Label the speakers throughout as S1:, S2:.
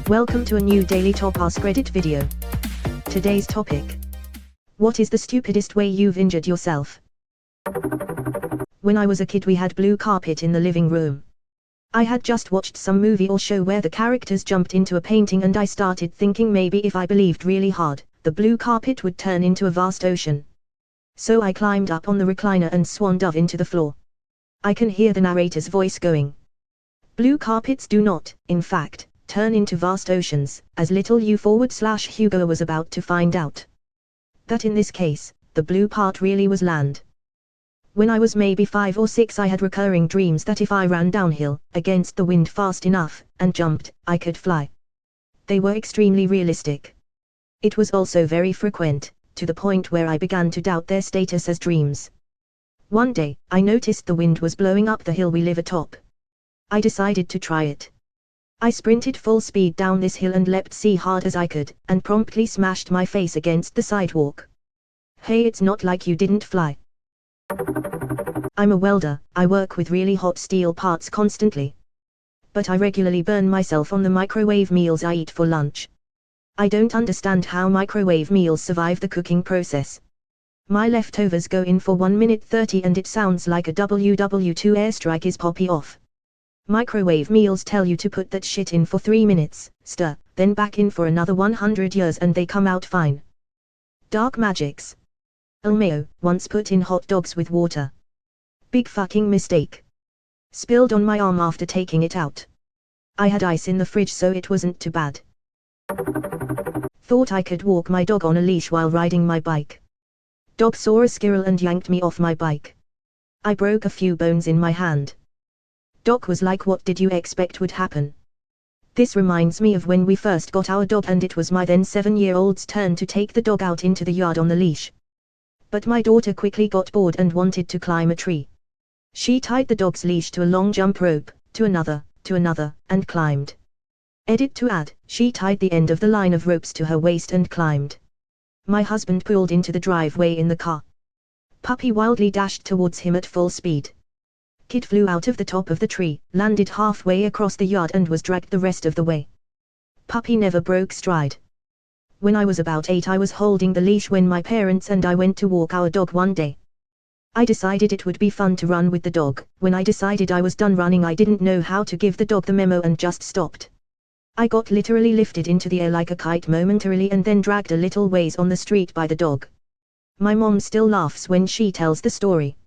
S1: Welcome to a new daily top Askreddit video. Today's topic: what is the stupidest way you've injured yourself? When I was a kid we had blue carpet in the living room. I had just watched some movie or show where the characters jumped into a painting and I started thinking maybe if I believed really hard, the blue carpet would turn into a vast ocean. So I climbed up on the recliner and swan dove into the floor. I can hear the narrator's voice going, "Blue carpets do not, in fact, turn into vast oceans," as little U/Hugo was about to find out that in this case, the blue part really was land. When I was maybe 5 or 6 I had recurring dreams that if I ran downhill, against the wind fast enough, and jumped, I could fly. They were extremely realistic. It was also very frequent, to the point where I began to doubt their status as dreams. One day, I noticed the wind was blowing up the hill we live atop. I decided to try it. I sprinted full speed down this hill and leapt as hard as I could, and promptly smashed my face against the sidewalk. Hey, it's not like you didn't fly. I'm a welder, I work with really hot steel parts constantly. But I regularly burn myself on the microwave meals I eat for lunch. I don't understand how microwave meals survive the cooking process. My leftovers go in for 1 minute 30 and it sounds like a WW2 airstrike is popping off. Microwave meals tell you to put that shit in for 3 minutes, stir, then back in for another 100 years and they come out fine. Dark magics. Elmeo, once put in hot dogs with water. Big fucking mistake. Spilled on my arm after taking it out. I had ice in the fridge so it wasn't too bad. Thought I could walk my dog on a leash while riding my bike. Dog saw a squirrel and yanked me off my bike. I broke a few bones in my hand. Doc was like, "What did you expect would happen?" This reminds me of when we first got our dog and it was my then 7-year-old's turn to take the dog out into the yard on the leash. But my daughter quickly got bored and wanted to climb a tree. She tied the dog's leash to a long jump rope, to another, and climbed. Edit to add, she tied the end of the line of ropes to her waist and climbed. My husband pulled into the driveway in the car. Puppy wildly dashed towards him at full speed. Kid flew out of the top of the tree, landed halfway across the yard and was dragged the rest of the way. Puppy never broke stride. When I was about 8 I was holding the leash when my parents and I went to walk our dog one day. I decided it would be fun to run with the dog. When I decided I was done running I didn't know how to give the dog the memo and just stopped. I got literally lifted into the air like a kite momentarily and then dragged a little ways on the street by the dog. My mom still laughs when she tells the story.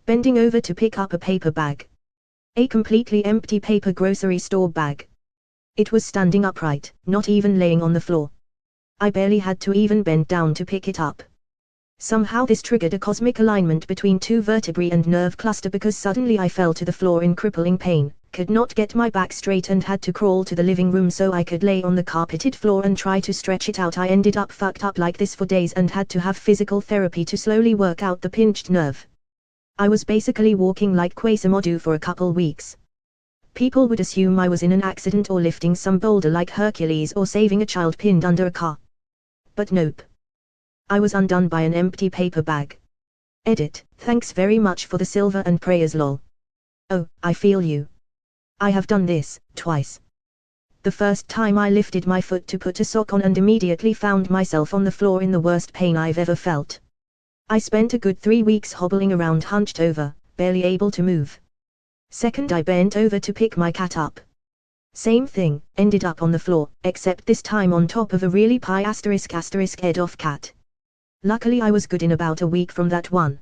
S1: Bending over to pick up a paper bag. A completely empty paper grocery store bag. It was standing upright, not even laying on the floor. I barely had to even bend down to pick it up. Somehow this triggered a cosmic alignment between 2 vertebrae and nerve cluster because suddenly I fell to the floor in crippling pain, could not get my back straight and had to crawl to the living room so I could lay on the carpeted floor and try to stretch it out. I ended up fucked up like this for days and had to have physical therapy to slowly work out the pinched nerve. I was basically walking like Quasimodo for a couple weeks. People would assume I was in an accident or lifting some boulder like Hercules or saving a child pinned under a car. But nope. I was undone by an empty paper bag. Edit, thanks very much for the silver and prayers lol. Oh, I feel you. I have done this, twice. The first time I lifted my foot to put a sock on and immediately found myself on the floor in the worst pain I've ever felt. I spent a good 3 weeks hobbling around hunched over, barely able to move. Second I bent over to pick my cat up. Same thing, ended up on the floor, except this time on top of a really pie *** head off cat. Luckily I was good in about a week from that one.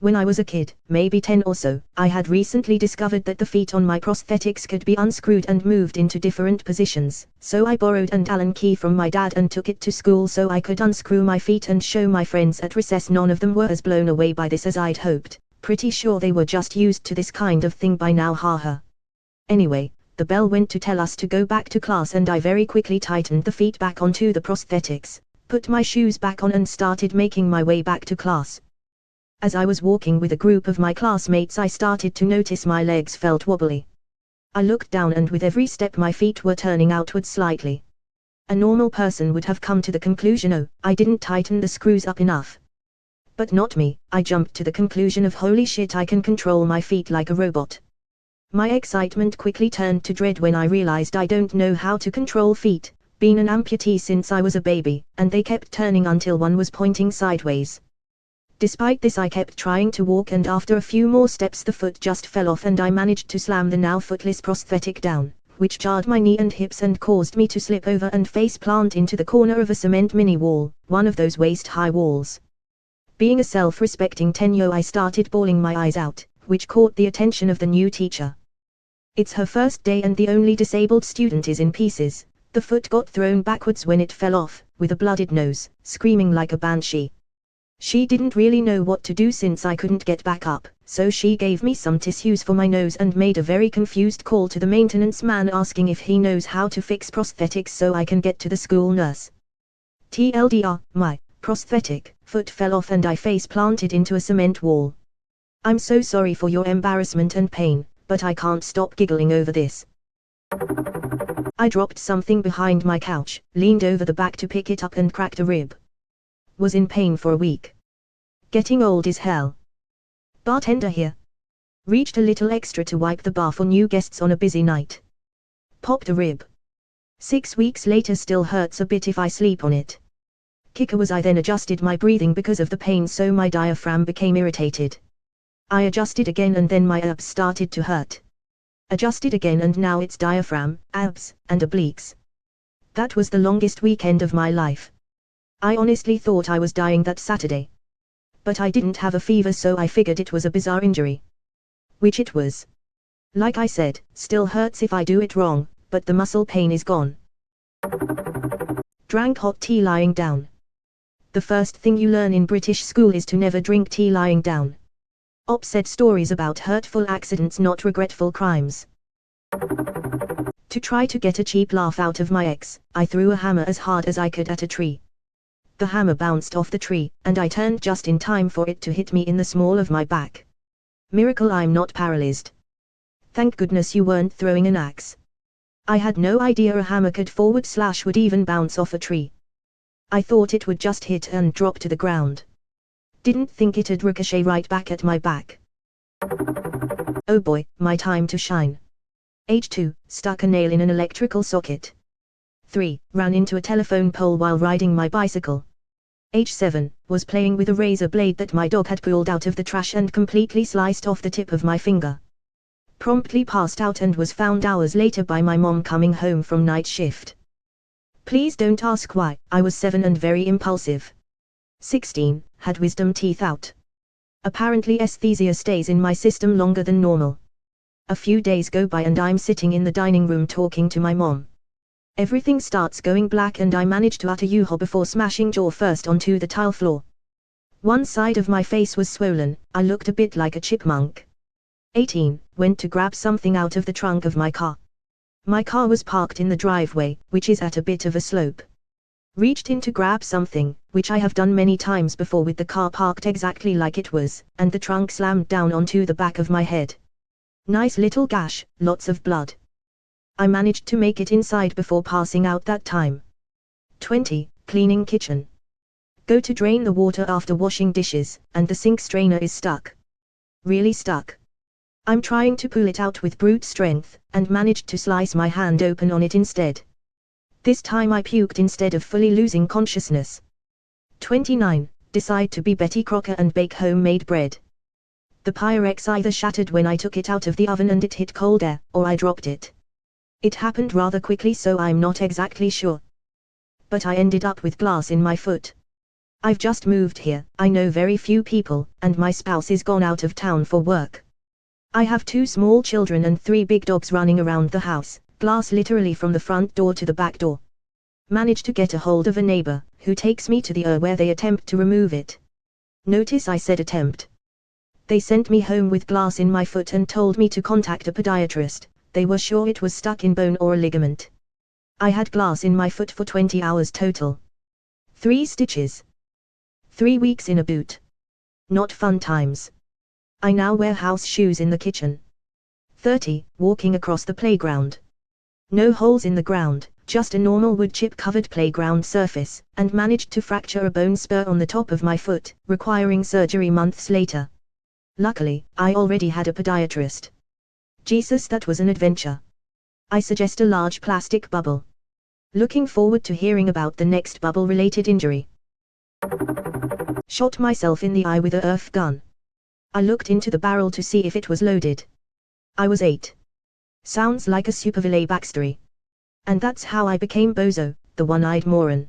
S1: When I was a kid, maybe 10 or so, I had recently discovered that the feet on my prosthetics could be unscrewed and moved into different positions, so I borrowed an Allen key from my dad and took it to school so I could unscrew my feet and show my friends at recess. None of them were as blown away by this as I'd hoped, pretty sure they were just used to this kind of thing by now, haha. Anyway, the bell went to tell us to go back to class and I very quickly tightened the feet back onto the prosthetics, put my shoes back on and started making my way back to class. As I was walking with a group of my classmates I started to notice my legs felt wobbly. I looked down and with every step my feet were turning outward slightly. A normal person would have come to the conclusion, oh, I didn't tighten the screws up enough. But not me, I jumped to the conclusion of holy shit, I can control my feet like a robot. My excitement quickly turned to dread when I realized I don't know how to control feet, been an amputee since I was a baby, and they kept turning until one was pointing sideways. Despite this I kept trying to walk, and after a few more steps the foot just fell off and I managed to slam the now footless prosthetic down, which jarred my knee and hips and caused me to slip over and face plant into the corner of a cement mini wall, one of those waist-high walls. Being a self-respecting 10-year-old I started bawling my eyes out, which caught the attention of the new teacher. It's her first day and the only disabled student is in pieces. The foot got thrown backwards when it fell off, with a blooded nose, screaming like a banshee. She didn't really know what to do since I couldn't get back up, so she gave me some tissues for my nose and made a very confused call to the maintenance man asking if he knows how to fix prosthetics so I can get to the school nurse. TLDR, my prosthetic foot fell off and I face planted into a cement wall. I'm so sorry for your embarrassment and pain, but I can't stop giggling over this. I dropped something behind my couch, leaned over the back to pick it up and cracked a rib. Was in pain for a week. Getting old is hell. Bartender here. Reached a little extra to wipe the bar for new guests on a busy night. Popped a rib. 6 weeks later still hurts a bit if I sleep on it. Kicker was I then adjusted my breathing because of the pain so my diaphragm became irritated. I adjusted again and then my abs started to hurt. Adjusted again and now it's diaphragm, abs, and obliques. That was the longest weekend of my life. I honestly thought I was dying that Saturday. But I didn't have a fever so I figured it was a bizarre injury. Which it was. Like I said, still hurts if I do it wrong, but the muscle pain is gone. Drank hot tea lying down. The first thing you learn in British school is to never drink tea lying down. Op said stories about hurtful accidents, not regretful crimes. To try to get a cheap laugh out of my ex, I threw a hammer as hard as I could at a tree. The hammer bounced off the tree, and I turned just in time for it to hit me in the small of my back. Miracle I'm not paralyzed. Thank goodness you weren't throwing an axe. I had no idea a hammer could / would even bounce off a tree. I thought it would just hit and drop to the ground. Didn't think it'd ricochet right back at my back. Oh boy, my time to shine. Age 2, stuck a nail in an electrical socket. 3. Ran into a telephone pole while riding my bicycle. Age 7, was playing with a razor blade that my dog had pulled out of the trash and completely sliced off the tip of my finger. Promptly passed out and was found hours later by my mom coming home from night shift. Please don't ask why, I was 7 and very impulsive. 16, had wisdom teeth out. Apparently aesthesia stays in my system longer than normal. A few days go by and I'm sitting in the dining room talking to my mom. Everything starts going black and I manage to utter "yoo-hoo" before smashing jaw first onto the tile floor. One side of my face was swollen, I looked a bit like a chipmunk. 18, went to grab something out of the trunk of my car. My car was parked in the driveway, which is at a bit of a slope. Reached in to grab something, which I have done many times before with the car parked exactly like it was, and the trunk slammed down onto the back of my head. Nice little gash, lots of blood. I managed to make it inside before passing out that time. 20, cleaning kitchen. Go to drain the water after washing dishes, and the sink strainer is stuck. Really stuck. I'm trying to pull it out with brute strength, and managed to slice my hand open on it instead. This time I puked instead of fully losing consciousness. 29, decide to be Betty Crocker and bake homemade bread. The Pyrex either shattered when I took it out of the oven and it hit cold air, or I dropped it. It happened rather quickly so I'm not exactly sure. But I ended up with glass in my foot. I've just moved here, I know very few people, and my spouse is gone out of town for work. I have 2 small children and 3 big dogs running around the house, glass literally from the front door to the back door. Managed to get a hold of a neighbor, who takes me to the where they attempt to remove it. Notice I said attempt. They sent me home with glass in my foot and told me to contact a podiatrist. They were sure it was stuck in bone or a ligament. I had glass in my foot for 20 hours total. 3 stitches. 3 weeks in a boot. Not fun times. I now wear house shoes in the kitchen. 30, walking across the playground. No holes in the ground, just a normal wood chip covered playground surface, and managed to fracture a bone spur on the top of my foot, requiring surgery months later. Luckily, I already had a podiatrist. Jesus, that was an adventure. I suggest a large plastic bubble. Looking forward to hearing about the next bubble-related injury. Shot myself in the eye with a Nerf gun. I looked into the barrel to see if it was loaded. I was 8. Sounds like a supervillain backstory. And that's how I became Bozo, the one-eyed moron.